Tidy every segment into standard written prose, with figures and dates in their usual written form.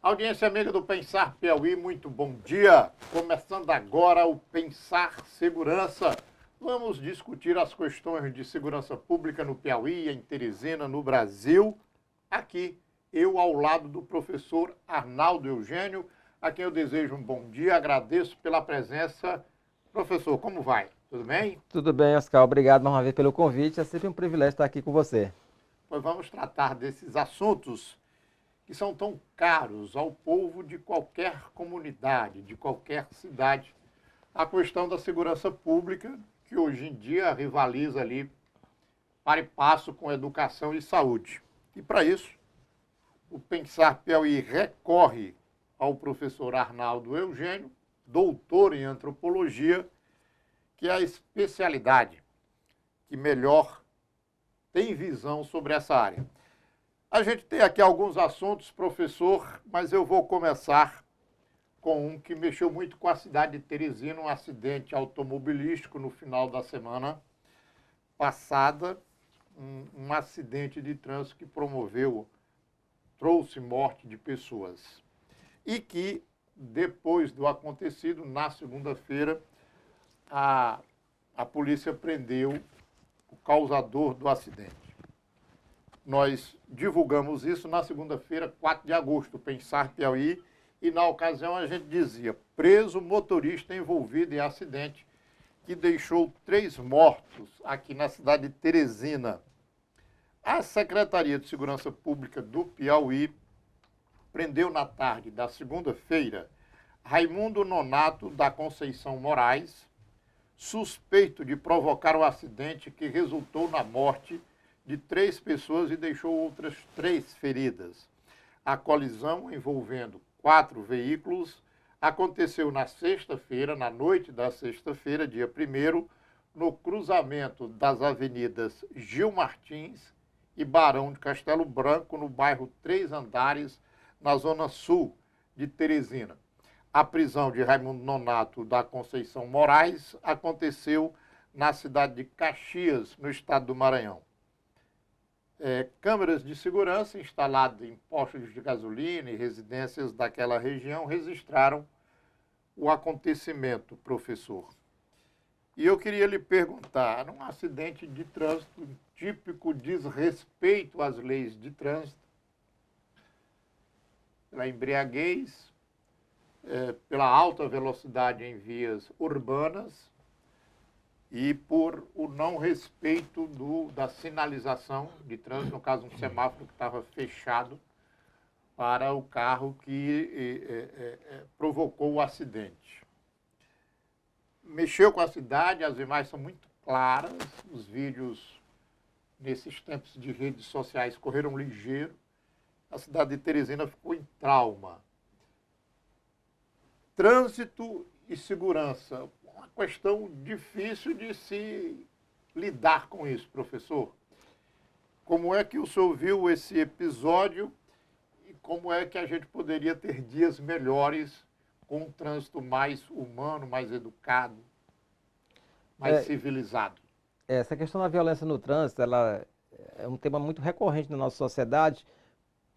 Audiência amiga do Pensar Piauí, muito bom dia. Começando agora o Pensar Segurança. Vamos discutir as questões de segurança pública no Piauí, em Teresina, no Brasil. Aqui, eu ao lado do professor Arnaldo Eugênio, a quem eu desejo um bom dia, agradeço pela presença. Professor, como vai? Tudo bem? Tudo bem, Oscar. Obrigado mais uma vez pelo convite. É sempre um privilégio estar aqui com você. Pois vamos tratar desses assuntos que são tão caros ao povo de qualquer comunidade, de qualquer cidade. A questão da segurança pública, que hoje em dia rivaliza ali para e passo com educação e saúde. E para isso, o Pensar Piauí recorre ao professor Arnaldo Eugênio, doutor em antropologia, que é a especialidade que melhor tem visão sobre essa área. A gente tem aqui alguns assuntos, professor, mas eu vou começar com um que mexeu muito com a cidade de Teresina, um acidente automobilístico no final da semana passada, um acidente de trânsito que trouxe morte de pessoas. E que, depois do acontecido, na segunda-feira, a polícia prendeu o causador do acidente. Nós divulgamos isso na segunda-feira, 4 de agosto, Pensar Piauí, e na ocasião a gente dizia: preso motorista envolvido em acidente que deixou 3 mortos aqui na cidade de Teresina. A Secretaria de Segurança Pública do Piauí prendeu na tarde da segunda-feira Raimundo Nonato da Conceição Moraes, suspeito de provocar o acidente que resultou na morte de 3 pessoas e deixou outras 3 feridas. A colisão envolvendo 4 veículos aconteceu na sexta-feira, na noite da sexta-feira, dia 1º, no cruzamento das avenidas Gil Martins e Barão de Castelo Branco, no bairro Três Andares, na zona sul de Teresina. A prisão de Raimundo Nonato da Conceição Moraes aconteceu na cidade de Caxias, no estado do Maranhão. Câmeras de segurança instaladas em postos de gasolina e residências daquela região registraram o acontecimento, professor. E eu queria lhe perguntar, num acidente de trânsito, um típico desrespeito às leis de trânsito, pela embriaguez, pela alta velocidade em vias urbanas, e por o não respeito da sinalização de trânsito, no caso um semáforo que estava fechado para o carro que provocou o acidente. Mexeu com a cidade, as imagens são muito claras, os vídeos nesses tempos de redes sociais correram ligeiro, a cidade de Teresina ficou em trauma. Trânsito e segurança, uma questão difícil de se lidar com isso, professor. Como é que o senhor viu esse episódio e como é que a gente poderia ter dias melhores com um trânsito mais humano, mais educado, mais civilizado? Essa questão da violência no trânsito, ela é um tema muito recorrente na nossa sociedade,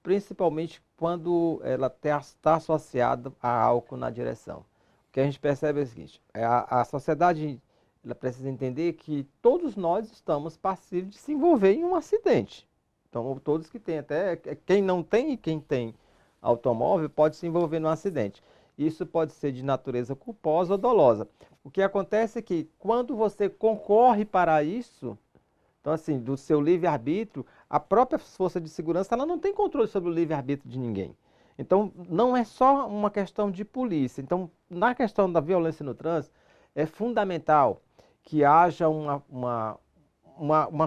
principalmente quando ela está associada a álcool na direção. O que a gente percebe é o seguinte: a sociedade ela precisa entender que todos nós estamos passíveis de se envolver em um acidente. Então, todos que têm, até quem não tem e quem tem automóvel, pode se envolver num acidente. Isso pode ser de natureza culposa ou dolosa. O que acontece é que quando você concorre para isso, então assim, do seu livre-arbítrio, a própria força de segurança ela não tem controle sobre o livre-arbítrio de ninguém. Então, não é só uma questão de polícia. Então, na questão da violência no trânsito, é fundamental que haja uma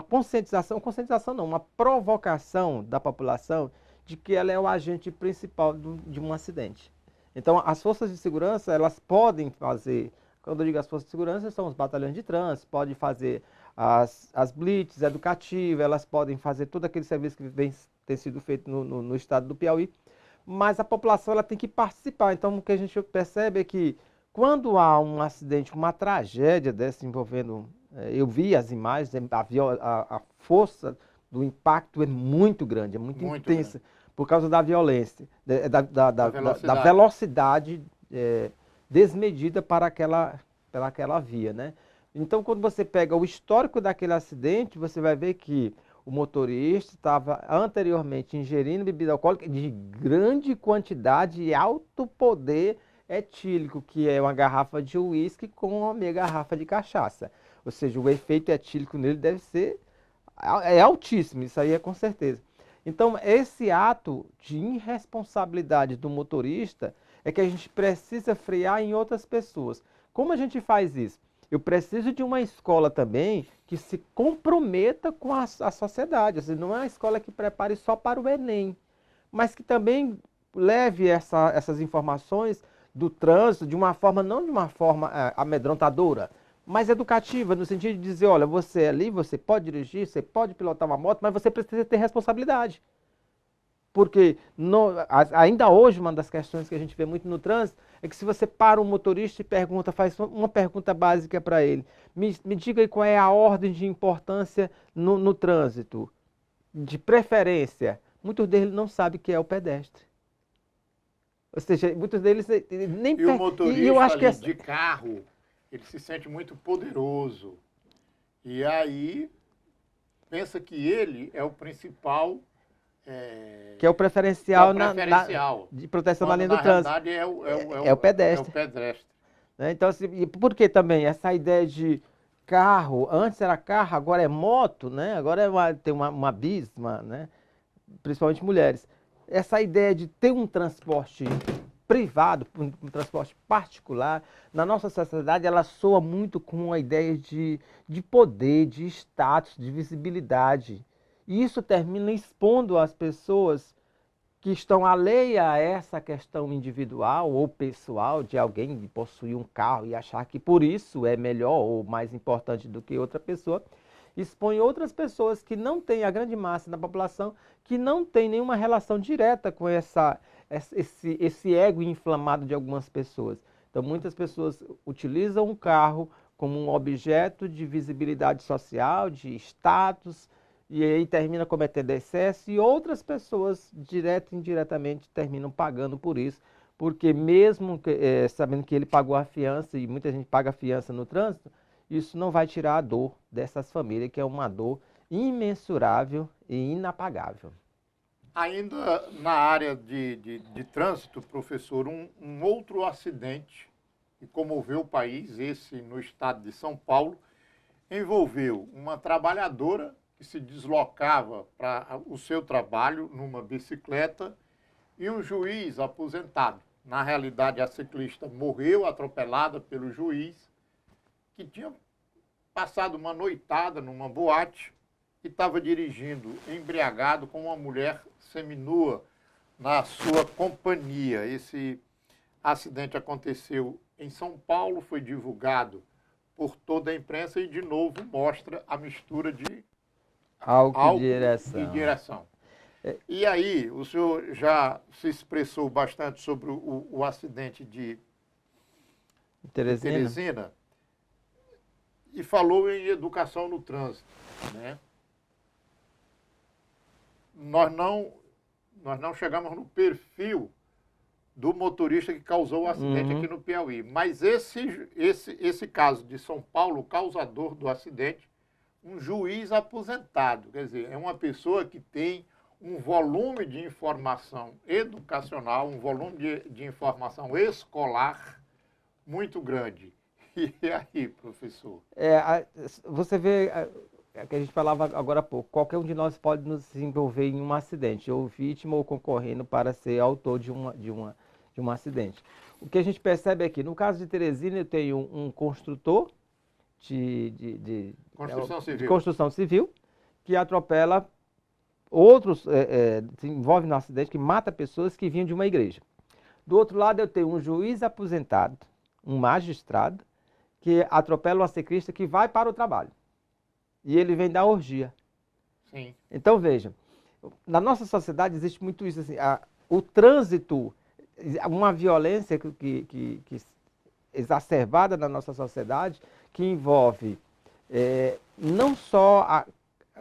conscientização não, uma provocação da população de que ela é o agente principal de um acidente. Então, as forças de segurança, elas podem fazer, quando eu digo as forças de segurança, são os batalhões de trânsito, podem fazer as blitz educativas, elas podem fazer todo aquele serviço que vem ter sido feito no estado do Piauí, mas a população ela tem que participar. Então, o que a gente percebe é que quando há um acidente, uma tragédia dessa envolvendo, eu vi as imagens, a força do impacto é muito grande, é muito intensa. Grande. por causa da violência, da velocidade. velocidade desmedida para aquela via, né? Então, quando você pega o histórico daquele acidente, você vai ver que o motorista estava anteriormente ingerindo bebida alcoólica de grande quantidade e alto poder etílico, que é uma garrafa de uísque com uma meia garrafa de cachaça. Ou seja, o efeito etílico nele deve ser altíssimo, isso aí é com certeza. Então, esse ato de irresponsabilidade do motorista é que a gente precisa frear em outras pessoas. Como a gente faz isso? Eu preciso de uma escola também que se comprometa com a sociedade. Ou seja, não é uma escola que prepare só para o Enem, mas que também leve essas informações do trânsito de uma forma, não de uma forma amedrontadora, mas educativa, no sentido de dizer, olha, você ali, você pode dirigir, você pode pilotar uma moto, mas você precisa ter responsabilidade. Porque ainda hoje, uma das questões que a gente vê muito no trânsito é que se você para um motorista e pergunta, faz uma pergunta básica para ele, me diga aí qual é a ordem de importância no trânsito, de preferência. Muitos deles não sabem o que é o pedestre. Ou seja, muitos deles nem... E o motorista eu acho que de carro, ele se sente muito poderoso. E aí, pensa que ele é o principal... que é o preferencial, de proteção na linha do trânsito. Na verdade, é o pedestre. É o pedestre. Né? Então, assim, e por que também essa ideia de carro, antes era carro, agora é moto, né? Agora tem uma bisma, né? Principalmente mulheres. Essa ideia de ter um transporte privado, um transporte particular, na nossa sociedade ela soa muito com a ideia de poder, de status, de visibilidade. E isso termina expondo as pessoas que estão alheias a essa questão individual ou pessoal de alguém possuir um carro e achar que por isso é melhor ou mais importante do que outra pessoa, expõe outras pessoas que não têm, a grande massa da população, que não tem nenhuma relação direta com esse ego inflamado de algumas pessoas. Então, muitas pessoas utilizam o carro como um objeto de visibilidade social, de status, e aí termina cometendo excesso, e outras pessoas, direta e indiretamente, terminam pagando por isso, porque mesmo sabendo que ele pagou a fiança, e muita gente paga a fiança no trânsito, isso não vai tirar a dor dessas famílias, que é uma dor imensurável e inapagável. Ainda na área de trânsito, professor, um outro acidente que comoveu o país, esse no estado de São Paulo, envolveu uma trabalhadora que se deslocava para o seu trabalho numa bicicleta e um juiz aposentado. Na realidade, a ciclista morreu atropelada pelo juiz, que tinha passado uma noitada numa boate e estava dirigindo embriagado com uma mulher seminua na sua companhia. Esse acidente aconteceu em São Paulo, foi divulgado por toda a imprensa e, de novo, mostra a mistura de álcool e direção. E aí, o senhor já se expressou bastante sobre o acidente de Teresina e falou em educação no trânsito, né? Nós não chegamos no perfil do motorista que causou o acidente aqui no Piauí, mas esse caso de São Paulo, o causador do acidente, um juiz aposentado, quer dizer, é uma pessoa que tem um volume de informação educacional, um volume de informação escolar muito grande. E aí, professor? Você vê, que a gente falava agora há pouco, qualquer um de nós pode nos envolver em um acidente, ou vítima ou concorrendo para ser autor de um acidente. O que a gente percebe aqui, no caso de Teresina, eu tenho um construtor de construção civil que atropela outros, se envolve no acidente, que mata pessoas que vinham de uma igreja. Do outro lado, eu tenho um juiz aposentado, um magistrado, que atropela uma ciclista que vai para o trabalho. E ele vem da orgia. Sim. Então, veja, na nossa sociedade existe muito isso, assim, o trânsito, uma violência que exacerbada na nossa sociedade, que envolve não só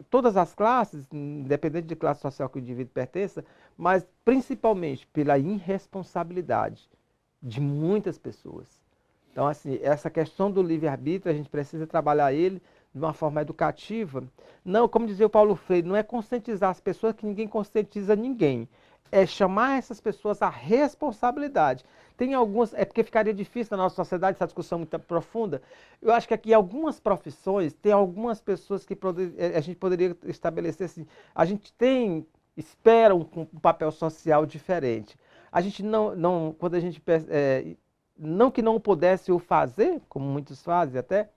todas as classes, independente de classe social que o indivíduo pertença, mas principalmente pela irresponsabilidade de muitas pessoas. Então, assim, essa questão do livre-arbítrio, a gente precisa trabalhar ele de uma forma educativa. Não, como dizia o Paulo Freire, não é conscientizar as pessoas, que ninguém conscientiza ninguém. É chamar essas pessoas à responsabilidade. Tem algumas, é porque ficaria difícil na nossa sociedade essa discussão muito profunda. Eu acho que aqui algumas profissões, tem algumas pessoas que a gente poderia estabelecer assim, a gente espera um papel social diferente. A gente quando a gente, não que não pudesse o fazer, como muitos fazem até,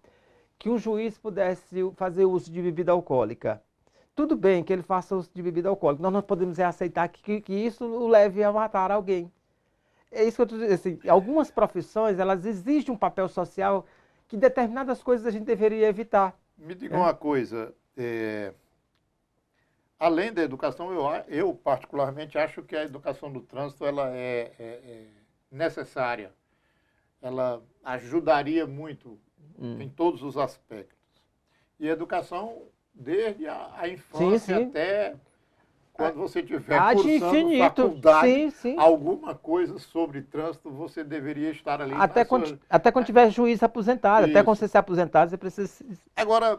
que um juiz pudesse fazer uso de bebida alcoólica. Tudo bem que ele faça uso de bebida alcoólica, nós não podemos aceitar que isso o leve a matar alguém. É isso que eu estou dizendo. Assim, algumas profissões, elas exigem um papel social que determinadas coisas a gente deveria evitar. Me diga uma coisa, além da educação, eu particularmente acho que a educação do trânsito ela é necessária. Ela ajudaria muito em todos os aspectos. E a educação, desde a infância sim. Até quando você estiver de cursando infinito. faculdade, Sim. alguma coisa sobre trânsito, você deveria estar ali. Até quando tiver juiz aposentado, até quando você se aposentar, você precisa... Agora,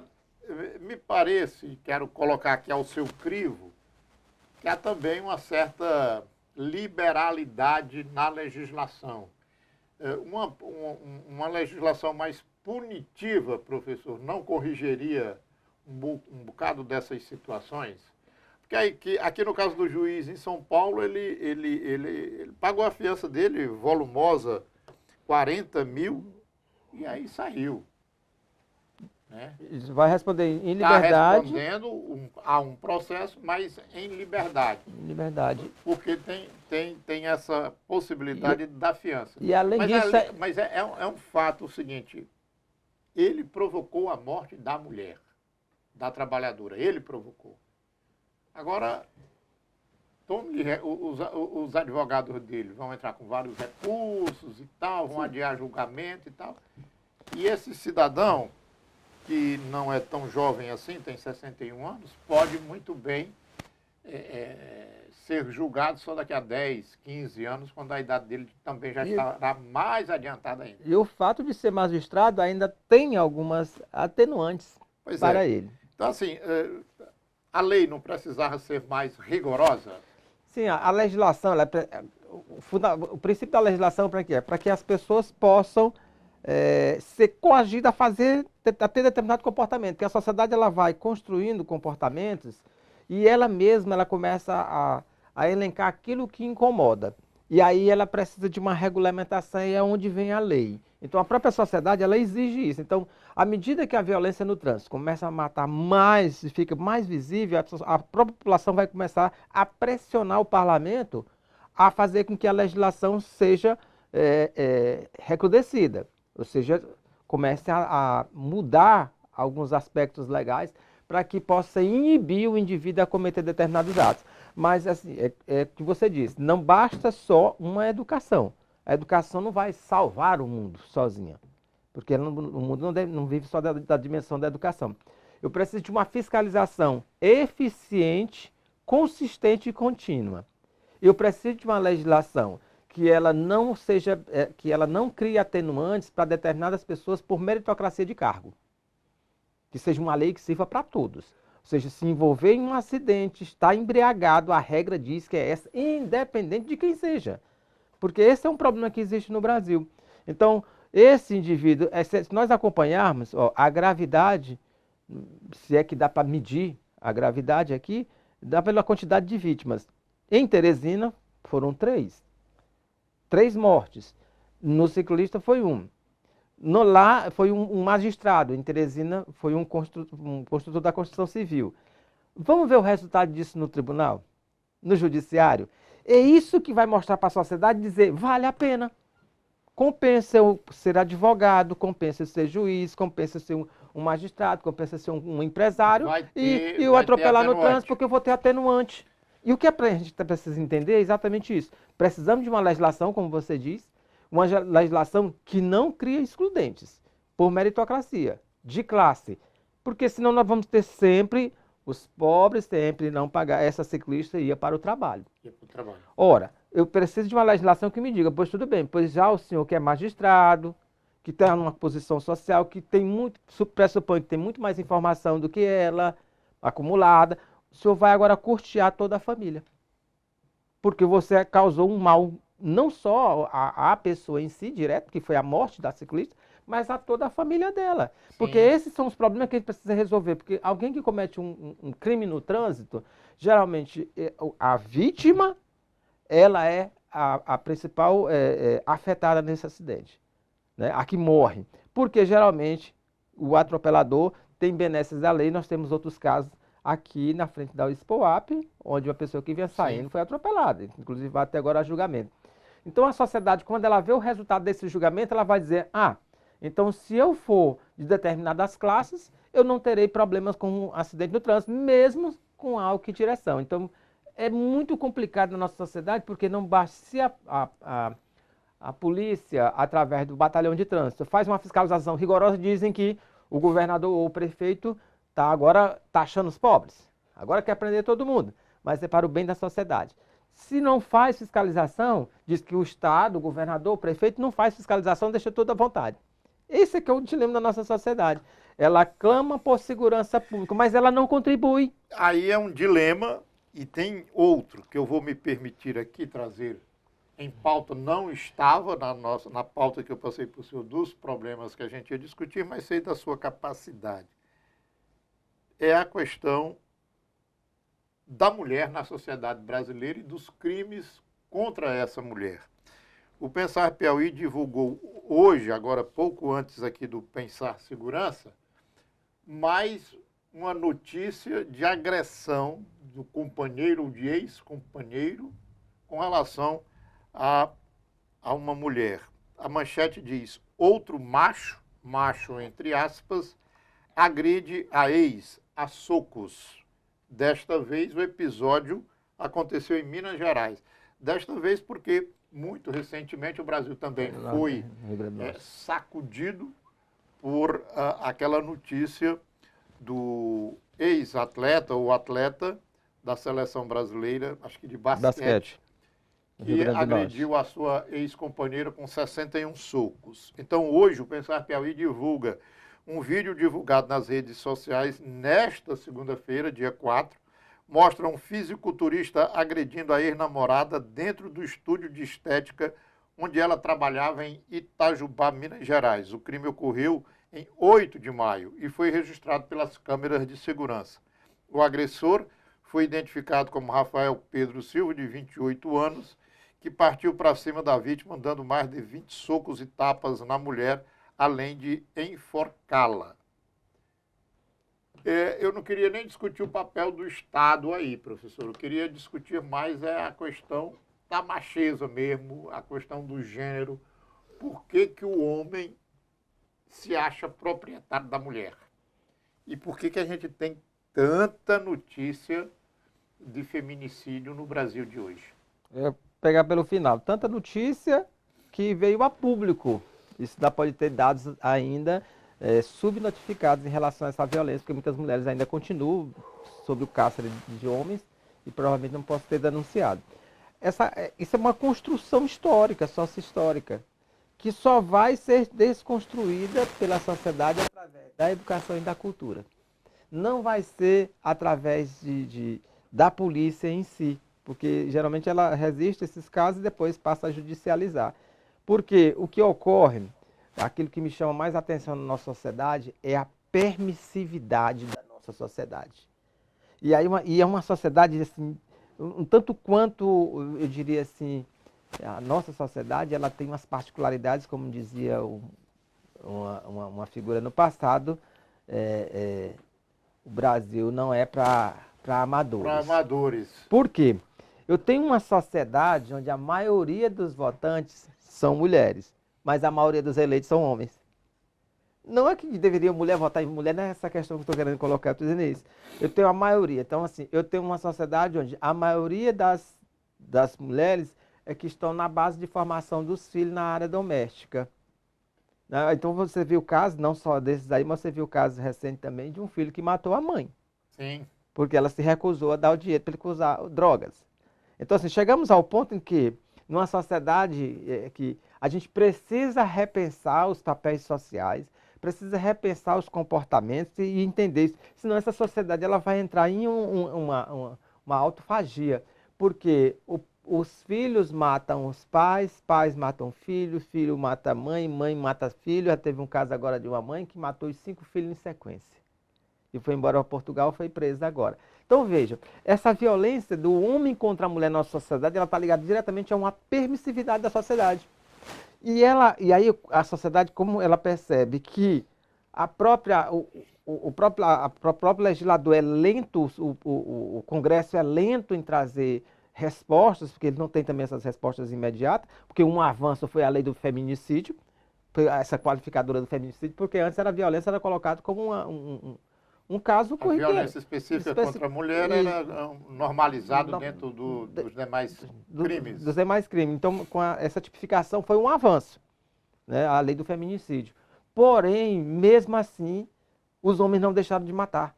me parece, quero colocar aqui ao seu crivo, que há também uma certa liberalidade na legislação. Uma legislação mais punitiva, professor, não corrigiria um bocado dessas situações? Porque aqui no caso do juiz em São Paulo, ele pagou a fiança dele, volumosa, 40 mil, e aí saiu. Né? Vai responder em liberdade. Está respondendo a um processo, mas em liberdade. Em liberdade. Porque tem essa possibilidade da fiança. E além disso... Mas é um fato o seguinte, ele provocou a morte da mulher, da trabalhadora, ele provocou. Agora, os advogados dele vão entrar com vários recursos e tal, vão adiar julgamento e tal. E esse cidadão, que não é tão jovem assim, tem 61 anos, pode muito bem ser julgado só daqui a 10, 15 anos, quando a idade dele também já estará mais adiantada ainda. E o fato de ser magistrado ainda tem algumas atenuantes para ele. Então, assim, a lei não precisava ser mais rigorosa? Sim, a legislação, o princípio da legislação para quê? Para que as pessoas possam ser coagidas a ter determinado comportamento. Porque a sociedade ela vai construindo comportamentos e ela mesma ela começa a elencar aquilo que incomoda. E aí ela precisa de uma regulamentação e é onde vem a lei. Então a própria sociedade ela exige isso. Então, à medida que a violência no trânsito começa a matar mais e fica mais visível, a própria população vai começar a pressionar o parlamento a fazer com que a legislação seja recrudescida. Ou seja, comece a mudar alguns aspectos legais para que possa inibir o indivíduo a cometer determinados atos. Mas, assim, é o que você disse, não basta só uma educação. A educação não vai salvar o mundo sozinha, porque o mundo não vive só da dimensão da educação. Eu preciso de uma fiscalização eficiente, consistente e contínua. Eu preciso de uma legislação que ela não crie atenuantes para determinadas pessoas por meritocracia de cargo. Que seja uma lei que sirva para todos. Ou seja, se envolver em um acidente, estar embriagado, a regra diz que é essa, independente de quem seja. Porque esse é um problema que existe no Brasil. Então, esse indivíduo, se nós acompanharmos a gravidade, se é que dá para medir a gravidade aqui, dá pela quantidade de vítimas. Em Teresina, foram 3. 3 mortes. No ciclista foi 1. Lá foi um magistrado, em Teresina foi um construtor da construção civil. Vamos ver o resultado disso no tribunal, no judiciário? É isso que vai mostrar para a sociedade dizer, vale a pena. Compensa eu ser advogado, compensa eu ser juiz, compensa eu ser um magistrado, compensa eu ser um empresário e eu atropelar no trânsito porque eu vou ter atenuante. E o que a gente precisa entender é exatamente isso. Precisamos de uma legislação, como você diz, uma legislação que não cria excludentes por meritocracia, de classe. Porque senão nós vamos ter sempre Os pobres sempre não pagavam, essa ciclista ia para o trabalho. Ia para o trabalho. Ora, eu preciso de uma legislação que me diga, pois tudo bem, pois já o senhor que é magistrado, que está numa posição social, que tem muito, pressupõe que tem muito mais informação do que ela, acumulada, o senhor vai agora custear toda a família. Porque você causou um mal, não só à pessoa em si, direto, que foi a morte da ciclista, mas a toda a família dela. Porque esses são os problemas que a gente precisa resolver. Porque alguém que comete um crime no trânsito, geralmente a vítima, ela é a principal afetada nesse acidente, né? A que morre. Porque geralmente o atropelador tem benesses da lei. Nós temos outros casos aqui na frente da Expoap, onde uma pessoa que vinha saindo foi atropelada. Inclusive vai até agora a julgamento. Então a sociedade, quando ela vê o resultado desse julgamento, ela vai dizer, então se eu for de determinadas classes, eu não terei problemas com um acidente no trânsito, mesmo com álcool em direção. Então é muito complicado na nossa sociedade, porque não basta se a polícia, através do batalhão de trânsito, faz uma fiscalização rigorosa, dizem que o governador ou o prefeito está agora taxando os pobres. Agora quer prender todo mundo, mas é para o bem da sociedade. Se não faz fiscalização, diz que o Estado, o governador, o prefeito não faz fiscalização, deixa tudo à vontade. Esse é que é o dilema da nossa sociedade. Ela clama por segurança pública, mas ela não contribui. Aí é um dilema, e tem outro que eu vou me permitir aqui trazer em pauta, não estava na pauta que eu passei para o senhor dos problemas que a gente ia discutir, mas sei da sua capacidade. É a questão da mulher na sociedade brasileira e dos crimes contra essa mulher. O Pensar Piauí divulgou hoje, agora pouco antes aqui do Pensar Segurança, mais uma notícia de agressão do companheiro ou de ex-companheiro com relação a uma mulher. A manchete diz, outro macho entre aspas, agride a ex a socos. Desta vez o episódio aconteceu em Minas Gerais. Desta vez porque, muito recentemente, o Brasil também foi sacudido por aquela notícia do ex-atleta ou atleta da seleção brasileira, acho que de basquete. Que agrediu a sua ex-companheira com 61 socos. Então, hoje, o Pensar Piauí divulga um vídeo divulgado nas redes sociais nesta segunda-feira, dia 4, mostra um fisiculturista agredindo a ex-namorada dentro do estúdio de estética onde ela trabalhava em Itajubá, Minas Gerais. O crime ocorreu em 8 de maio e foi registrado pelas câmeras de segurança. O agressor foi identificado como Rafael Pedro Silva, de 28 anos, que partiu para cima da vítima, dando mais de 20 socos e tapas na mulher, além de enforcá-la. Eu não queria nem discutir o papel do Estado aí, professor. Eu queria discutir mais a questão da macheza mesmo, a questão do gênero. Por que que o homem se acha proprietário da mulher? E por que que a gente tem tanta notícia de feminicídio no Brasil de hoje? Pegar pelo final, tanta notícia que veio a público. Isso pode ter dados ainda subnotificados em relação a essa violência, porque muitas mulheres ainda continuam sob o cárcere de homens e provavelmente não possam ter denunciado. Isso é uma construção histórica, sócio-histórica, que só vai ser desconstruída pela sociedade através da educação e da cultura. Não vai ser através da polícia em si, porque geralmente ela resiste a esses casos e depois passa a judicializar. Porque o que ocorre, aquilo que me chama mais atenção na nossa sociedade, é a permissividade da nossa sociedade. E é uma sociedade, assim, um tanto quanto, eu diria assim, a nossa sociedade ela tem umas particularidades, como dizia uma figura no passado, o Brasil não é para amadores. Para amadores. Por quê? Eu tenho uma sociedade onde a maioria dos votantes são mulheres, mas a maioria dos eleitos são homens. Não é que deveria mulher votar em mulher, não é essa questão que eu estou querendo colocar, eu estou dizendo isso. Eu tenho a maioria. Então, assim, eu tenho uma sociedade onde a maioria das mulheres é que estão na base de formação dos filhos na área doméstica. Então, você viu o caso, não só desses aí, mas você viu o caso recente também de um filho que matou a mãe. Sim. porque ela se recusou a dar o dinheiro para ele usar drogas. Então, assim, chegamos ao ponto em que, numa sociedade que a gente precisa repensar os papéis sociais, precisa repensar os comportamentos e entender isso. Senão essa sociedade ela vai entrar em uma autofagia, porque os filhos matam os pais, pais matam filhos, filho mata mãe, mãe mata filho. Já teve um caso agora de uma mãe que matou os 5 filhos em sequência. E foi embora para Portugal, foi presa agora. Então veja, essa violência do homem contra a mulher na nossa sociedade, ela está ligada diretamente a uma permissividade da sociedade. E aí a sociedade, como ela percebe que o próprio legislador é lento, o Congresso é lento em trazer respostas, porque ele não tem também essas respostas imediatas, porque um avanço foi a lei do feminicídio, essa qualificadora do feminicídio, porque antes a violência era colocada como um caso corriqueiro. A violência específica contra a mulher era normalizado dentro dos demais crimes. Dos demais crimes. Então, essa tipificação foi um avanço, né, a lei do feminicídio. Porém, mesmo assim, os homens não deixaram de matar.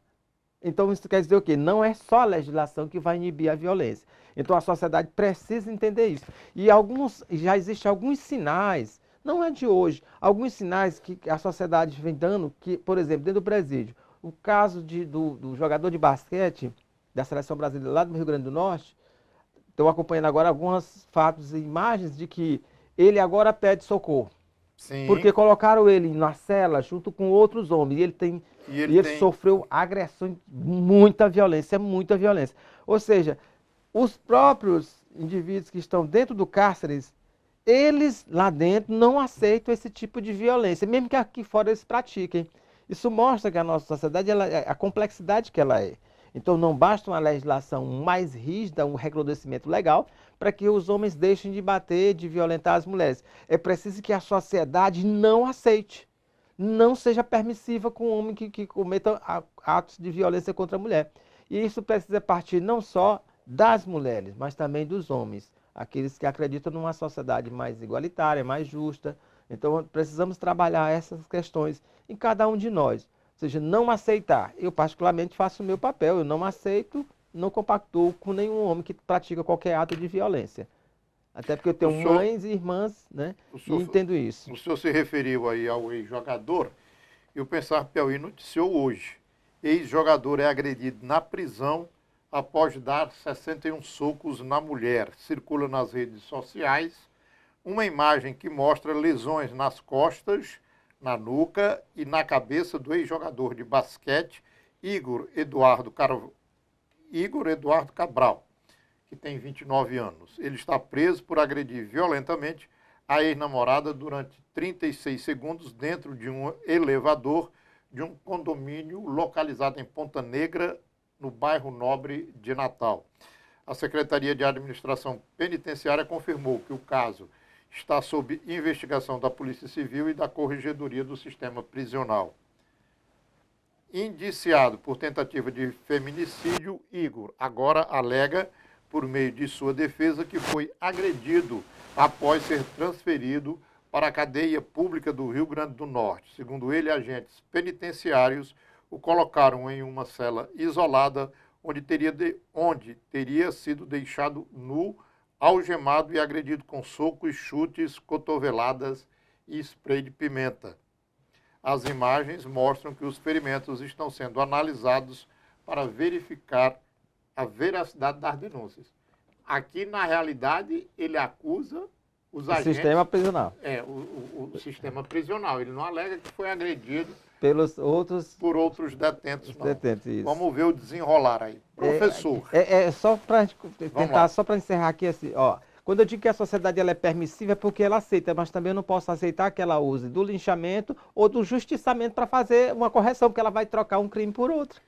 Então, isso quer dizer o quê? Não é só a legislação que vai inibir a violência. Então, a sociedade precisa entender isso. E já existem alguns sinais, não é de hoje, alguns sinais que a sociedade vem dando, que, por exemplo, dentro do presídio, o caso do jogador de basquete da seleção brasileira lá do Rio Grande do Norte, estou acompanhando agora alguns fatos e imagens de que ele agora pede socorro. Sim. Porque colocaram ele na cela junto com outros homens. E ele sofreu agressões, muita violência. Ou seja, os próprios indivíduos que estão dentro do cárcere, eles lá dentro não aceitam esse tipo de violência, mesmo que aqui fora eles pratiquem. Isso mostra que a nossa sociedade, a complexidade que ela é. Então não basta uma legislação mais rígida, um recrudescimento legal, para que os homens deixem de bater, de violentar as mulheres. É preciso que a sociedade não aceite, não seja permissiva com o homem que cometa atos de violência contra a mulher. E isso precisa partir não só das mulheres, mas também dos homens, aqueles que acreditam numa sociedade mais igualitária, mais justa. Então precisamos trabalhar essas questões em cada um de nós. Ou seja, não aceitar. Eu particularmente faço o meu papel, eu não aceito, não compactuo com nenhum homem que pratica qualquer ato de violência. Até porque eu tenho mães e irmãs, né? E entendo isso. O senhor se referiu aí ao ex-jogador, e o Pensar Piauí noticiou hoje. Ex-jogador é agredido na prisão após dar 61 socos na mulher. Circula nas redes sociais uma imagem que mostra lesões nas costas, na nuca e na cabeça do ex-jogador de basquete Igor Eduardo Cabral, que tem 29 anos. Ele está preso por agredir violentamente a ex-namorada durante 36 segundos dentro de um elevador de um condomínio localizado em Ponta Negra, no bairro Nobre de Natal. A Secretaria de Administração Penitenciária confirmou que o caso está sob investigação da Polícia Civil e da Corregedoria do Sistema Prisional. Indiciado por tentativa de feminicídio, Igor agora alega, por meio de sua defesa, que foi agredido após ser transferido para a cadeia pública do Rio Grande do Norte. Segundo ele, agentes penitenciários o colocaram em uma cela isolada, onde teria sido deixado nu, algemado e agredido com socos, chutes, cotoveladas e spray de pimenta. As imagens mostram que os ferimentos estão sendo analisados para verificar a veracidade das denúncias. Aqui, na realidade, ele acusa os agentes... O sistema prisional. O sistema prisional. Ele não alega que foi agredido por outros detentos, não. Isso. Vamos ver o desenrolar aí. Professor. Só para só para encerrar aqui, assim, ó. Quando eu digo que a sociedade ela é permissiva é porque ela aceita, mas também eu não posso aceitar que ela use do linchamento ou do justiçamento para fazer uma correção, porque ela vai trocar um crime por outro.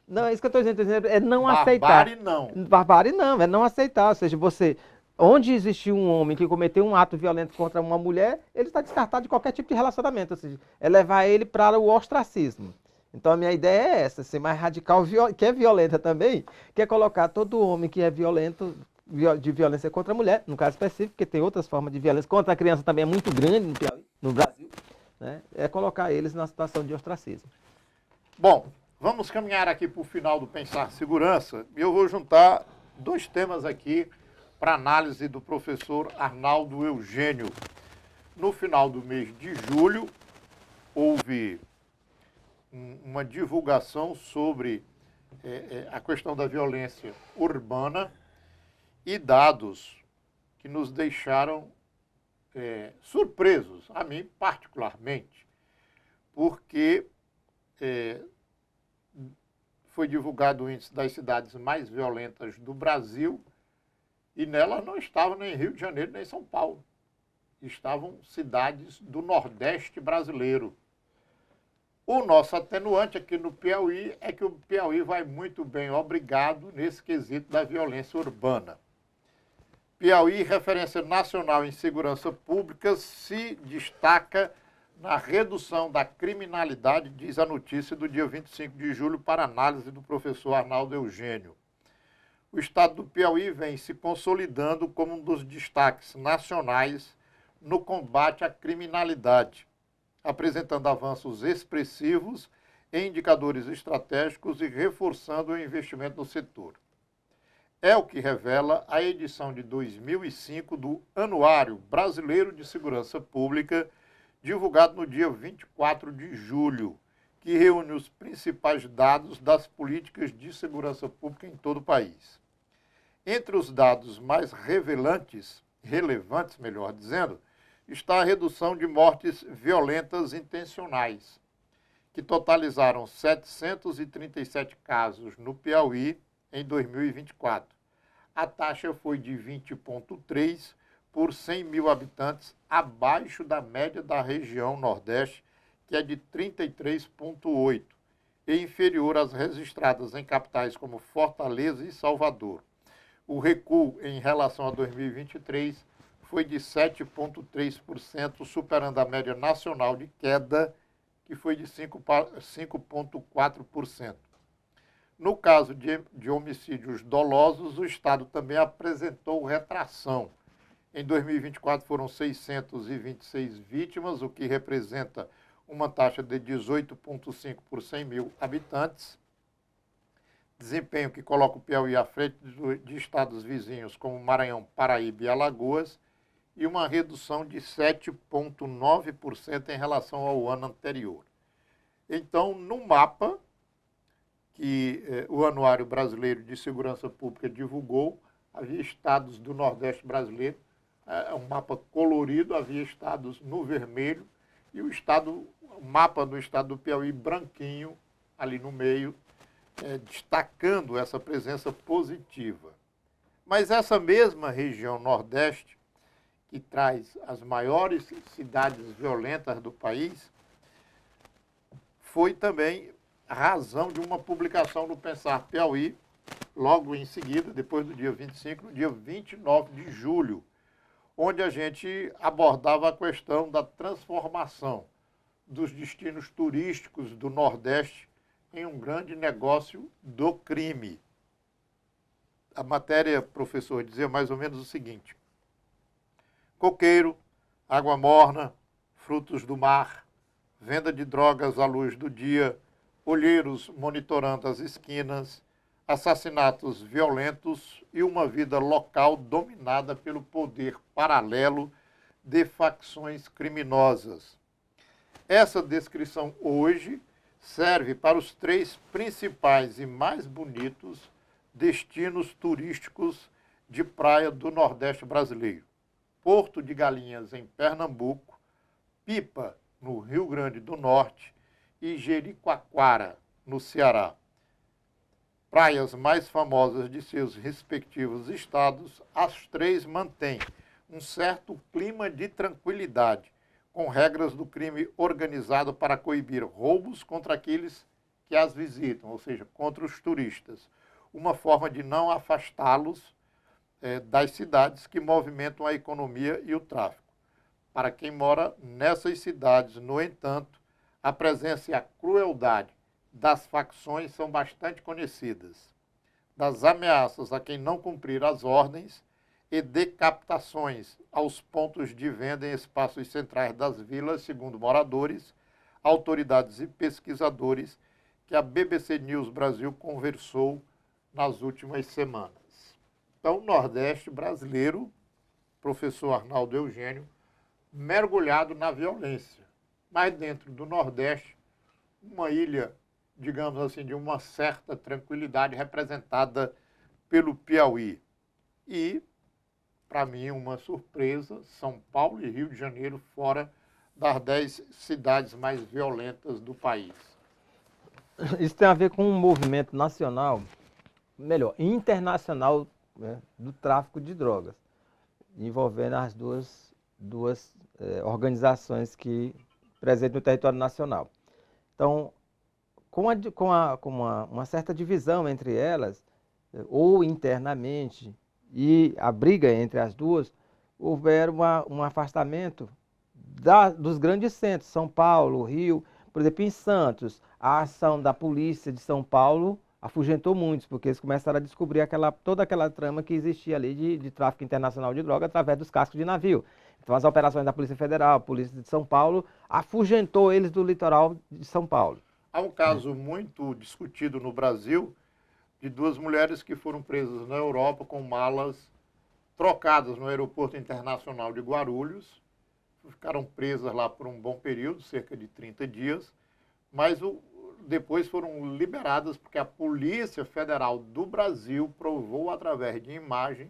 Não, é isso que eu estou dizendo, é não aceitar. Barbárie não. Barbárie não, é não aceitar. Ou seja, onde existiu um homem que cometeu um ato violento contra uma mulher, ele está descartado de qualquer tipo de relacionamento. Ou seja, é levar ele para o ostracismo. Então a minha ideia é essa, ser mais radical, que é violenta também, que é colocar todo homem que é violento, de violência contra a mulher, no caso específico, porque tem outras formas de violência contra a criança também é muito grande no Brasil, né? É colocar eles na situação de ostracismo. Bom, Vamos caminhar aqui para o final do Pensar Segurança e eu vou juntar dois temas aqui para análise do professor Arnaldo Eugênio. No final do mês de julho, houve uma divulgação sobre a questão da violência urbana e dados que nos deixaram surpresos, a mim particularmente, porque foi divulgado o índice das cidades mais violentas do Brasil e nela não estava nem Rio de Janeiro nem São Paulo. Estavam cidades do Nordeste brasileiro. O nosso atenuante aqui no Piauí é que o Piauí vai muito bem, obrigado, nesse quesito da violência urbana. Piauí, referência nacional em segurança pública, se destaca na redução da criminalidade, diz a notícia do dia 25 de julho, para análise do professor Arnaldo Eugênio. O estado do Piauí vem se consolidando como um dos destaques nacionais no combate à criminalidade, apresentando avanços expressivos em indicadores estratégicos e reforçando o investimento no setor. É o que revela a edição de 2005 do Anuário Brasileiro de Segurança Pública, divulgado no dia 24 de julho, que reúne os principais dados das políticas de segurança pública em todo o país. Entre os dados mais relevantes, melhor dizendo, está a redução de mortes violentas intencionais, que totalizaram 737 casos no Piauí em 2024. A taxa foi de 20,3 por 100 mil habitantes, abaixo da média da região Nordeste, que é de 33,8, e inferior às registradas em capitais como Fortaleza e Salvador. O recuo em relação a 2023 foi de 7,3%, superando a média nacional de queda, que foi de 5,4%. No caso de homicídios dolosos, o Estado também apresentou retração. Em 2024 foram 626 vítimas, o que representa uma taxa de 18,5 por 100 mil habitantes. Desempenho que coloca o Piauí à frente de estados vizinhos como Maranhão, Paraíba e Alagoas, e uma redução de 7,9% em relação ao ano anterior. Então, no mapa que o Anuário Brasileiro de Segurança Pública divulgou, havia estados do Nordeste brasileiro, um mapa colorido, havia estados no vermelho, e o mapa do estado do Piauí branquinho, ali no meio, destacando essa presença positiva. Mas essa mesma região Nordeste, que traz as maiores cidades violentas do país, foi também razão de uma publicação no Pensar Piauí, logo em seguida, depois do dia 25, no dia 29 de julho, onde a gente abordava a questão da transformação dos destinos turísticos do Nordeste em um grande negócio do crime. A matéria, professor, dizia mais ou menos o seguinte: coqueiro, água morna, frutos do mar, venda de drogas à luz do dia, olheiros monitorando as esquinas, assassinatos violentos e uma vida local dominada pelo poder paralelo de facções criminosas. Essa descrição hoje serve para os 3 principais e mais bonitos destinos turísticos de praia do Nordeste brasileiro: Porto de Galinhas, em Pernambuco, Pipa, no Rio Grande do Norte, e Jericoacoara, no Ceará. Praias mais famosas de seus respectivos estados, as 3 mantêm um certo clima de tranquilidade, com regras do crime organizado para coibir roubos contra aqueles que as visitam, ou seja, contra os turistas. Uma forma de não afastá-los das cidades que movimentam a economia e o tráfico. Para quem mora nessas cidades, no entanto, a presença e a crueldade das facções são bastante conhecidas. Das ameaças a quem não cumprir as ordens e decapitações aos pontos de venda em espaços centrais das vilas, segundo moradores, autoridades e pesquisadores que a BBC News Brasil conversou nas últimas semanas. Então, o Nordeste brasileiro, professor Arnaldo Eugênio, mergulhado na violência. Mas dentro do Nordeste, uma ilha, digamos assim, de uma certa tranquilidade, representada pelo Piauí. E, para mim, uma surpresa, São Paulo e Rio de Janeiro fora das 10 cidades mais violentas do país. Isso tem a ver com um movimento nacional, melhor, internacional, né, do tráfico de drogas, envolvendo as duas organizações que presentes no território nacional. Então, com uma certa divisão entre elas, ou internamente, e a briga entre as duas, houver um afastamento dos grandes centros, São Paulo, Rio. Por exemplo, em Santos, a ação da polícia de São Paulo afugentou muitos, porque eles começaram a descobrir toda aquela trama que existia ali de tráfico internacional de droga através dos cascos de navio. Então, as operações da Polícia Federal, a Polícia de São Paulo, afugentou eles do litoral de São Paulo. Há um caso muito discutido no Brasil de 2 mulheres que foram presas na Europa com malas trocadas no Aeroporto Internacional de Guarulhos. Ficaram presas lá por um bom período, cerca de 30 dias, mas depois foram liberadas porque a Polícia Federal do Brasil provou através de imagens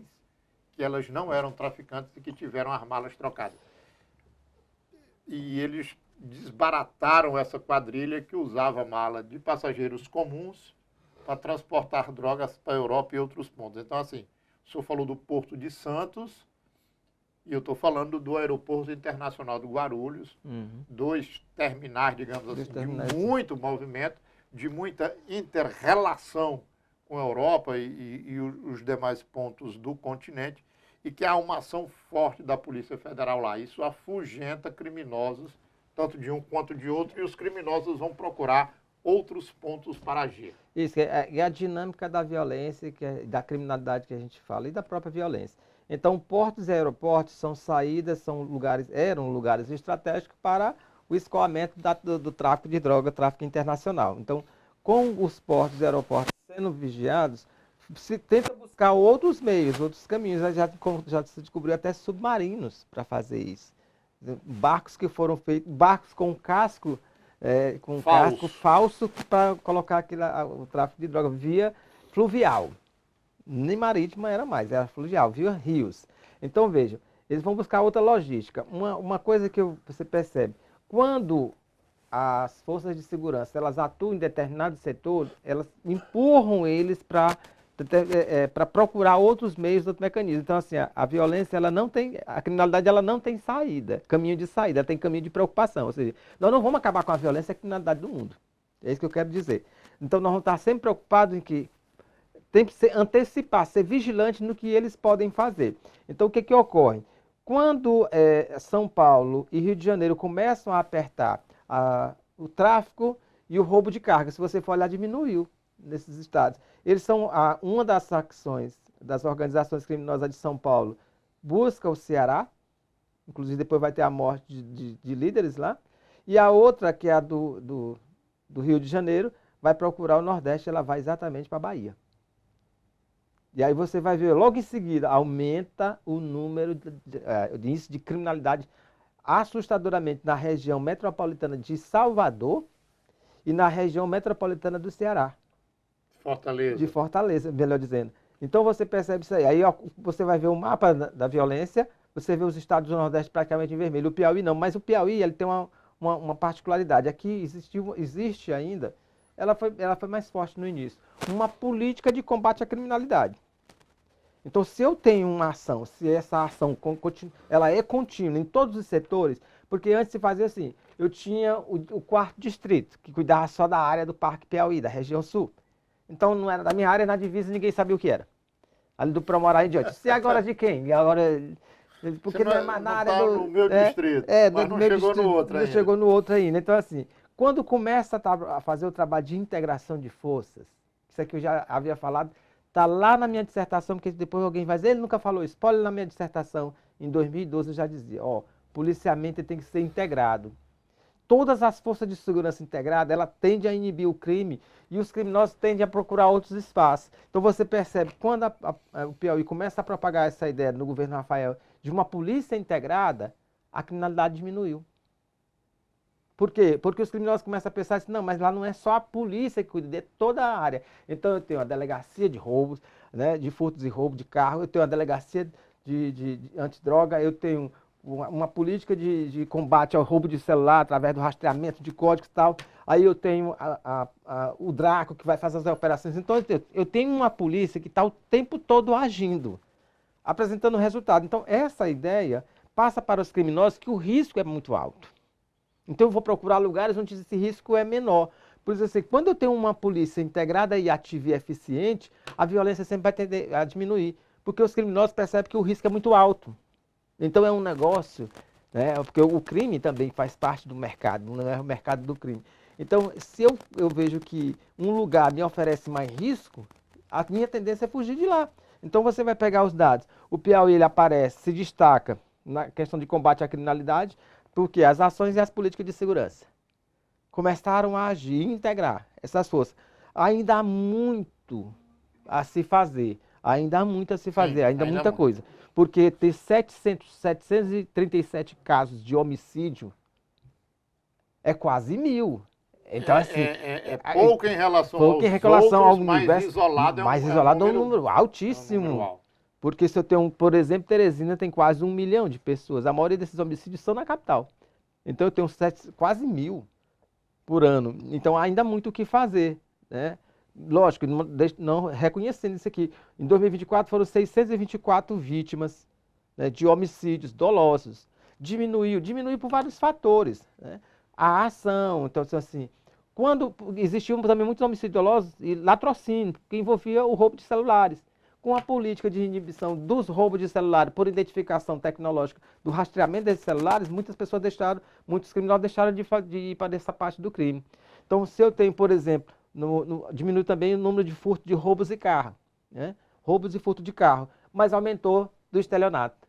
que elas não eram traficantes e que tiveram as malas trocadas. E eles desbarataram essa quadrilha que usava mala de passageiros comuns para transportar drogas para a Europa e outros pontos. Então, assim, o senhor falou do Porto de Santos, e eu estou falando do Aeroporto Internacional do Guarulhos, 2 terminais, digamos assim, de muito movimento, de muita inter-relação com a Europa e os demais pontos do continente, e que há uma ação forte da Polícia Federal lá. Isso afugenta criminosos, tanto de um quanto de outro, e os criminosos vão procurar outros pontos para agir. Isso, é a dinâmica da violência, da criminalidade que a gente fala, e da própria violência. Então, portos e aeroportos são saídas, eram lugares estratégicos para o escoamento do tráfico de droga, tráfico internacional. Então, com os portos e aeroportos sendo vigiados, se tenta buscar outros meios, outros caminhos. Já se descobriu até submarinos para fazer isso. Barcos que foram feitos, barcos com casco falso para colocar o tráfico de droga via fluvial. Nem marítima era mais, era fluvial, via rios. Então, vejam, eles vão buscar outra logística. Uma coisa que você percebe, quando as forças de segurança elas atuam em determinado setor, elas empurram eles para procurar outros meios, outros mecanismos. Então, assim, a violência, a criminalidade, ela não tem saída, caminho de saída, ela tem caminho de preocupação. Ou seja, nós não vamos acabar com a violência e a criminalidade do mundo. É isso que eu quero dizer. Então, nós vamos estar sempre preocupados em que tem que antecipar, ser vigilante no que eles podem fazer. Então, o que ocorre? Quando São Paulo e Rio de Janeiro começam a apertar o tráfico e o roubo de carga, se você for olhar, diminuiu nesses estados. Eles são uma das facções, das organizações criminosas de São Paulo, busca o Ceará, inclusive depois vai ter a morte de líderes lá, e a outra, que é a do Rio de Janeiro, vai procurar o Nordeste, ela vai exatamente para a Bahia. E aí você vai ver, logo em seguida, aumenta o número de índice de criminalidade assustadoramente na região metropolitana de Salvador e na região metropolitana do Ceará. Fortaleza. De Fortaleza, melhor dizendo. Então você percebe isso aí. Aí você vai ver o mapa da violência, você vê os estados do Nordeste praticamente em vermelho. O Piauí não, mas o Piauí ele tem uma particularidade. Aqui existe ainda, ela foi mais forte no início, uma política de combate à criminalidade. Então, se eu tenho uma ação, se essa ação ela é contínua em todos os setores, porque antes se fazia assim, eu tinha o 4º distrito, que cuidava só da área do Parque Piauí, da região sul. Então, não era da minha área, na divisa, ninguém sabia o que era. Ali do Promorá em diante. Se agora de quem? E agora... Porque não é mais na área do... no meu distrito, mas não chegou no outro ainda. Não chegou no outro ainda. Então, assim, quando começa a fazer o trabalho de integração de forças, isso aqui eu já havia falado, está lá na minha dissertação, porque depois alguém vai dizer, ele nunca falou isso. Olha, na minha dissertação, em 2012, eu já dizia, policiamento tem que ser integrado. todas as forças de segurança integrada, ela tende a inibir o crime e os criminosos tendem a procurar outros espaços. Então você percebe, quando o Piauí começa a propagar essa ideia no governo Rafael de uma polícia integrada, a criminalidade diminuiu. Por quê? Porque os criminosos começam a pensar assim, não, mas lá não é só a polícia que cuida, é toda a área. Então eu tenho a delegacia de roubos, né, de furtos e roubo de carro, eu tenho a delegacia de antidroga, eu tenho uma política de combate ao roubo de celular através do rastreamento de códigos e tal. Aí eu tenho o Draco que vai fazer as operações. Então eu tenho uma polícia que está o tempo todo agindo, apresentando resultado. Então essa ideia passa para os criminosos que o risco é muito alto. Então eu vou procurar lugares onde esse risco é menor. Por isso, assim, quando eu tenho uma polícia integrada e ativa e eficiente, a violência sempre vai tender a diminuir. Porque os criminosos percebem que o risco é muito alto. Então é um negócio, né? Porque o crime também faz parte do mercado, não é o mercado do crime. Então, se eu vejo que um lugar me oferece mais risco, a minha tendência é fugir de lá. Então você vai pegar os dados. O Piauí ele aparece, se destaca na questão de combate à criminalidade, porque as ações e as políticas de segurança começaram a agir e integrar essas forças. Ainda há muito a se fazer, ainda há muito a se fazer, Sim, ainda há muita muito. coisa. Porque ter 737 casos de homicídio é quase 1000. Então, assim, É pouco em relação pouco em aos relação ao outros, mas universo, isolado mais isolado é um número é um número altíssimo. alto. Porque se eu tenho, por exemplo, Teresina tem quase 1 milhão de pessoas. A maioria desses homicídios são na capital. Então eu tenho quase 1000 por ano. Então ainda há muito o que fazer, né? Lógico, não reconhecendo isso aqui. Em 2024 foram 624 vítimas, né, de homicídios dolosos. Diminuiu por vários fatores, né? A ação, então assim, quando existiam também muitos homicídios dolosos e latrocínio, que envolvia o roubo de celulares. Com a política de inibição dos roubos de celular por identificação tecnológica do rastreamento desses celulares, muitos criminosos deixaram de ir para essa parte do crime. Então, se eu tenho, por exemplo, diminui também o número de furtos de roubos de carro, né? Roubos e furto de carro, mas aumentou do estelionato.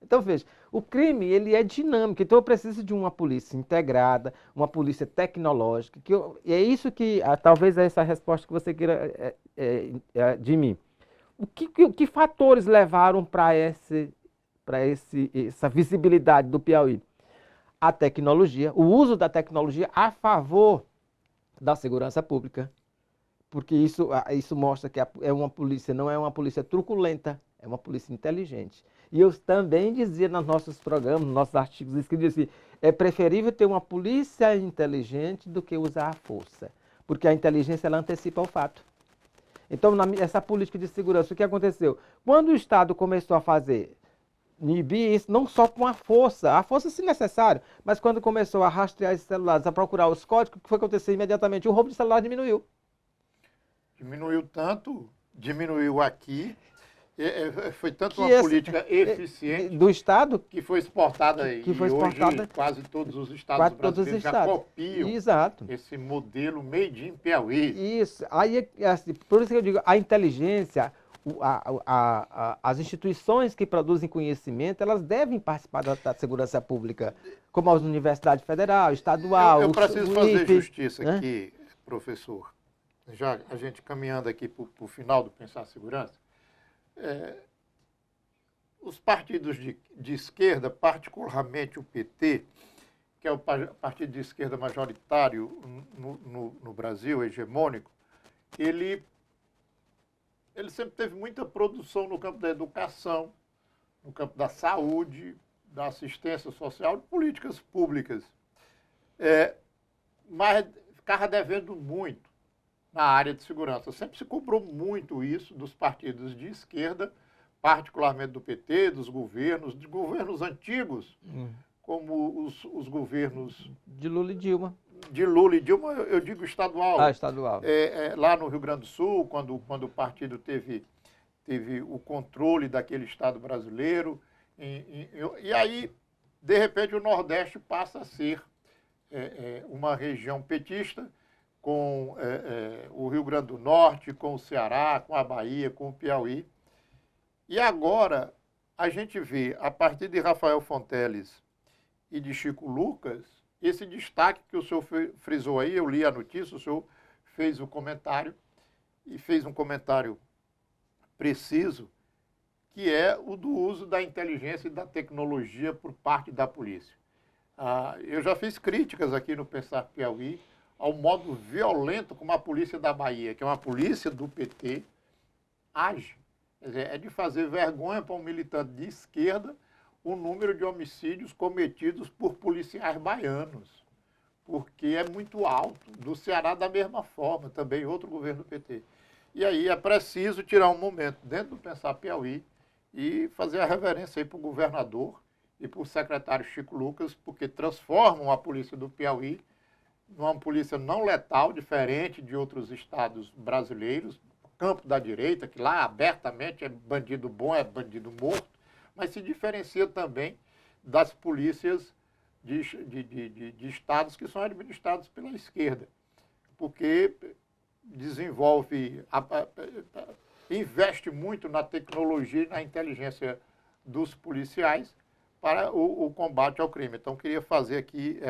Então, veja, o crime ele é dinâmico, então eu preciso de uma polícia integrada, uma polícia tecnológica, e é isso que, talvez é essa resposta que você queira de mim. Que fatores levaram para essa visibilidade do Piauí? A tecnologia, o uso da tecnologia a favor da segurança pública, porque isso mostra que é uma polícia, não é uma polícia truculenta, é uma polícia inteligente. E eu também dizia nos nossos programas, nos nossos artigos escritos assim, é preferível ter uma polícia inteligente do que usar a força, porque a inteligência ela antecipa o fato. Então, essa política de segurança, o que aconteceu? Quando o Estado começou a fazer, inibir isso, não só com a força se necessário, mas quando começou a rastrear esses celulares, a procurar os códigos, o que foi acontecer imediatamente? O roubo de celular diminuiu. Diminuiu tanto, diminuiu aqui, foi tanto Que uma política eficiente do Estado que foi exportada que e foi exportada hoje quase todos os estados quase todos os brasileiros já estados. copiam Exato. esse modelo Made in Piauí. Isso. Aí, assim, por isso que eu digo, a inteligência, as instituições que produzem conhecimento, elas devem participar da segurança pública, como a Universidade Federal, Estadual, Eu preciso o fazer IFE, justiça né? aqui, professor. Já a gente caminhando aqui para o final do Pensar Segurança, os partidos de esquerda, particularmente o PT, que é o partido de esquerda majoritário no Brasil, hegemônico, ele sempre teve muita produção no campo da educação, no campo da saúde, da assistência social e políticas públicas. Mas ficava devendo muito na área de segurança. Sempre se cobrou muito isso dos partidos de esquerda, particularmente do PT, dos governos, de governos antigos, como os governos De Lula e Dilma. de Lula e Dilma, eu digo estadual. Estadual. Lá no Rio Grande do Sul, quando o partido teve o controle daquele Estado brasileiro. E aí, de repente, o Nordeste passa a ser uma região petista, com o Rio Grande do Norte, com o Ceará, com a Bahia, com o Piauí. E agora a gente vê, a partir de Rafael Fonteles e de Chico Lucas, esse destaque que o senhor frisou aí, eu li a notícia, o senhor fez o comentário, e fez um comentário preciso, que é o do uso da inteligência e da tecnologia por parte da polícia. Eu já fiz críticas aqui no Pensar Piauí ao modo violento como a polícia da Bahia, que é uma polícia do PT, age. Quer dizer, é de fazer vergonha para um militante de esquerda o número de homicídios cometidos por policiais baianos, porque é muito alto. Do Ceará, da mesma forma, também outro governo do PT. E aí é preciso tirar um momento dentro do Pensar Piauí e fazer a reverência aí para o governador e para o secretário Chico Lucas, porque transformam a polícia do Piauí numa polícia não letal, diferente de outros estados brasileiros, campo da direita, que lá abertamente é bandido bom, é bandido morto, mas se diferencia também das polícias de estados que são administrados pela esquerda, porque desenvolve, investe muito na tecnologia e na inteligência dos policiais para o combate ao crime. Então, queria fazer aqui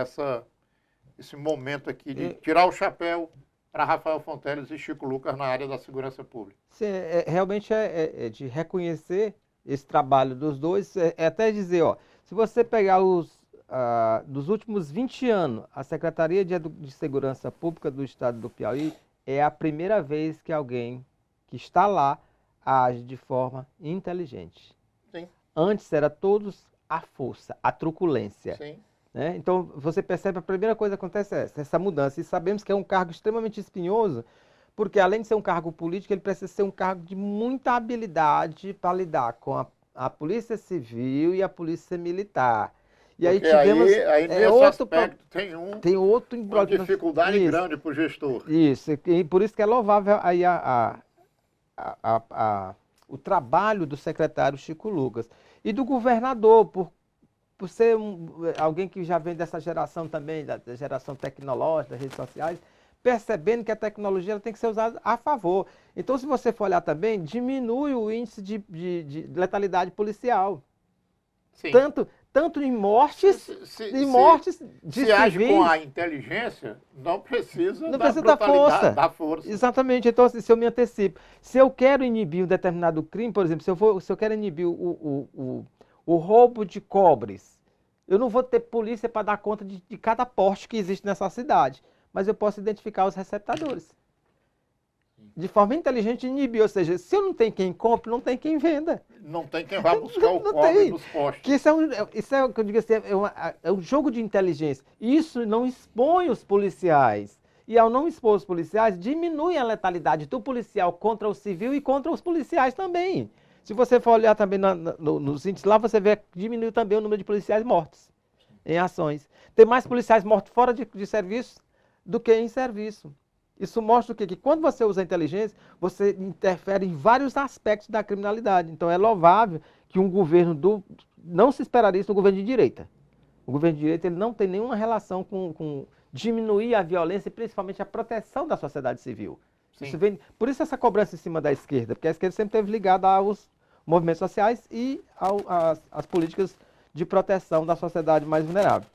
esse momento aqui de tirar o chapéu para Rafael Fonteles e Chico Lucas na área da segurança pública. Sim, realmente é de reconhecer esse trabalho dos dois, até dizer, ó, se você pegar dos últimos 20 anos, a Secretaria de Segurança Pública do Estado do Piauí é a primeira vez que alguém que está lá age de forma inteligente. Sim. Antes era todos à força, à truculência. Sim. Né? Então, você percebe, a primeira coisa que acontece é essa mudança. E sabemos que é um cargo extremamente espinhoso, porque além de ser um cargo político, ele precisa ser um cargo de muita habilidade para lidar com a Polícia Civil e a Polícia Militar. E aí porque tivemos aí nesse outro aspecto tem outro uma dificuldade isso, grande para o gestor. Isso, e por isso que é louvável aí o trabalho do secretário Chico Lucas e do governador, por ser alguém que já vem dessa geração também, da geração tecnológica, das redes sociais, percebendo que a tecnologia ela tem que ser usada a favor. Então, se você for olhar também, diminui o índice de letalidade policial. Sim. Tanto em mortes, de se age civis, com a inteligência, não precisa da força. Da força. Exatamente. Então, assim, se eu me antecipo, se eu quero inibir um determinado crime, por exemplo, se eu quero inibir o roubo de cobres, eu não vou ter polícia para dar conta de cada poste que existe nessa cidade, mas eu posso identificar os receptadores. De forma inteligente inibir, ou seja, se eu não tenho quem compre, não tem quem venda. Não tem quem vá buscar o cobre nos postes. Que isso é o que eu digo assim, é um jogo de inteligência. Isso não expõe os policiais. E ao não expor os policiais, diminui a letalidade do policial contra o civil e contra os policiais também. Se você for olhar também nos índices lá, você vê que diminui também o número de policiais mortos em ações. Tem mais policiais mortos fora de serviço do que em serviço. Isso mostra o quê? Que quando você usa a inteligência, você interfere em vários aspectos da criminalidade. Então é louvável que um governo não se esperaria isso no governo de direita. O governo de direita ele não tem nenhuma relação com diminuir a violência e principalmente a proteção da sociedade civil. Por isso essa cobrança em cima da esquerda, porque a esquerda sempre esteve ligada aos movimentos sociais e às políticas de proteção da sociedade mais vulnerável,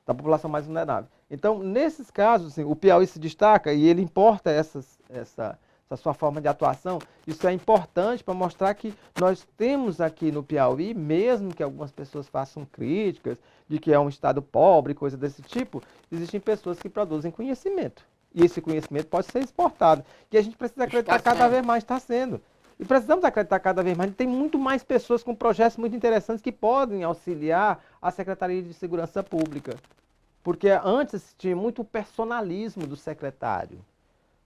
da população mais vulnerável. Então, nesses casos, assim, o Piauí se destaca e ele importa essa sua forma de atuação. Isso é importante para mostrar que nós temos aqui no Piauí, mesmo que algumas pessoas façam críticas de que é um estado pobre, coisa desse tipo, existem pessoas que produzem conhecimento. E esse conhecimento pode ser exportado. E a gente precisa acreditar cada vez mais, está sendo. E precisamos acreditar cada vez mais. Tem muito mais pessoas com projetos muito interessantes que podem auxiliar a Secretaria de Segurança Pública. Porque antes tinha muito personalismo do secretário.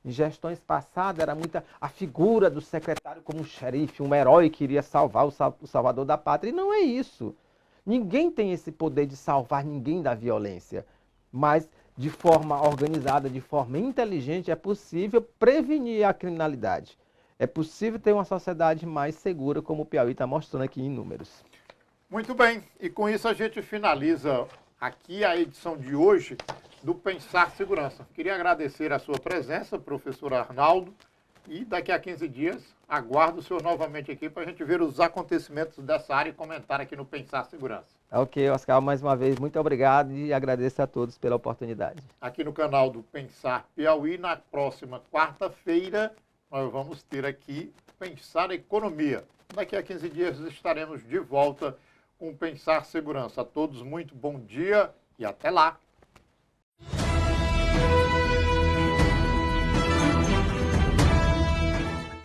Em gestões passadas era muita a figura do secretário como um xerife, um herói que iria salvar o salvador da pátria. E não é isso. Ninguém tem esse poder de salvar ninguém da violência. Mas de forma organizada, de forma inteligente, é possível prevenir a criminalidade. É possível ter uma sociedade mais segura, como o Piauí está mostrando aqui em números. Muito bem. E com isso a gente finaliza aqui a edição de hoje do Pensar Segurança. Queria agradecer a sua presença, professor Arnaldo, E daqui a 15 dias, aguardo o senhor novamente aqui para a gente ver os acontecimentos dessa área e comentar aqui no Pensar Segurança. Ok, Oscar, mais uma vez, muito obrigado e agradeço a todos pela oportunidade. Aqui no canal do Pensar Piauí, na próxima quarta-feira, nós vamos ter aqui Pensar Economia. Daqui a 15 dias estaremos de volta com Pensar Segurança. A todos, muito bom dia e até lá!